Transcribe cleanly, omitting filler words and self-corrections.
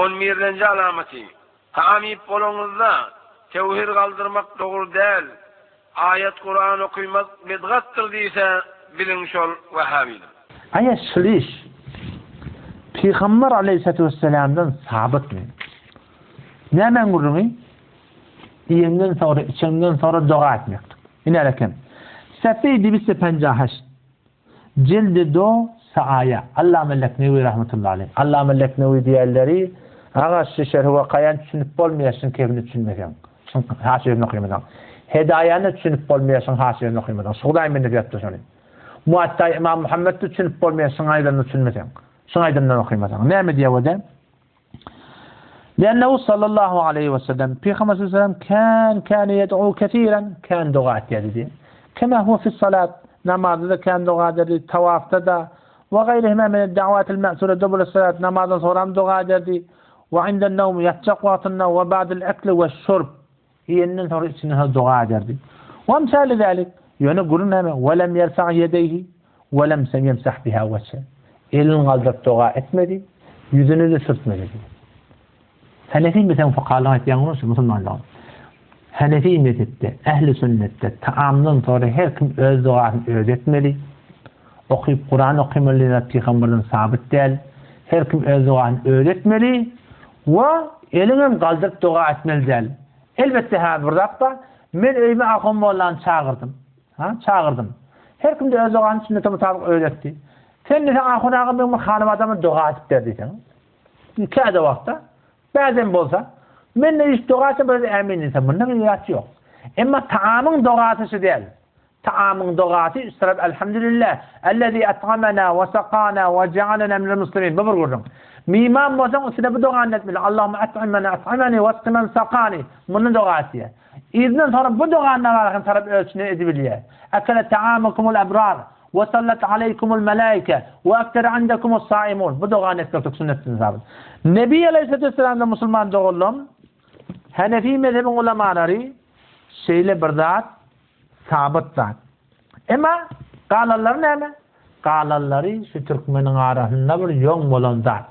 11-nji alamaty. Taamip bolanyňyzda tevhid galdyrmak dogry däl. Ayet Kur'an okuymak bidgatdyr diýse biliň şol Wahhabi. Aya şliş Peygamber aleyhissalatu vesselam'dan sabitmi? Näme gurmy? Iyenden sonra, içinden sonra dua etmek. Yine lekem. Sefeydi bise 58. Cildi do saaya. Allame Leknevi rahmetullahi aleyh. Allame Leknevi diýerleri ağaç şeşer we qayan düşünüp bolmaýarsın kebini düşünmegen. Şun haşyny okuymadan. Hedayany düşünüp bolmaýarsın haşyny okuymadan. Şuday mende diýipdir şonu. Muatta İmam Muhammed düşünüp bolmaýarsın aýdany düşünmesen. Şun aýdandan okuymadan. Näme diýýär? لأنه صلى الله عليه وسلم في 5 سنة كان يدعو كثيرا كان دعاء يدي كما هو في الصلاة نماذ كان دعاء يدي توافت دا وغيرهما من الدعوات المأثورة دبل الصلاة نماذ صورام دعاء يدي وعند النوم يتقوى النوم وبعد الأكل والشرب هي النظر إنها دعاء يدي وأمثال ذلك يقولون ولم يرفع يديه ولم يمسح بها وجهه إلا غلط دعاء etmedi yüzünü de sürtmedi. Hanefi mesela fakahat yanlış Müslümanlar. Hanefi mezhepte, ehli sünnette taamdan sonra her kim öz duasını öğretmeli. Okuyup Kur'an okumalı, Peygamberden sabit değil. Her kim öz duasını öğretmeli ve elinin kaldırıp dua etmeli değil. Elbette burada men öyme akım olan çağırdım. Çağırdım. Her kim de öz duasını sünnete mutabık öğretti. Sen de akın ağabeyim hanım adamı dua etip derdiysen. Kâde vakta bazen bolsa men de iş dogası böyle eminim bundan ilacı yok. Ama taamın dogası değil. Taamın dogası üstad elhamdülillah ellezî et'amena ve sakana ve cealena minel muslimin. Bu burgurdum. Mimam bolsa üstad bu doga anlatmalı. Allahumme et'ameni ve esqimen sakani. Bunun dogası. İznin sonra bu doganın alakan taraf ölçünü edibiliyor. Ekele ta'amukumul ebrar ve sallat aleykumul melaike ve ekter andekumul saimun. Bu doganı etmek sünnetin sabit. Nebi Aleyhisselatü Vesselam'da Müslüman doğullum. Hanefi mezhebin ulemaları şeyle bir zat, sabit zat. Ama kalalları ne mi? Kalalları şu Türkmenin arasında bir yön bolan zat.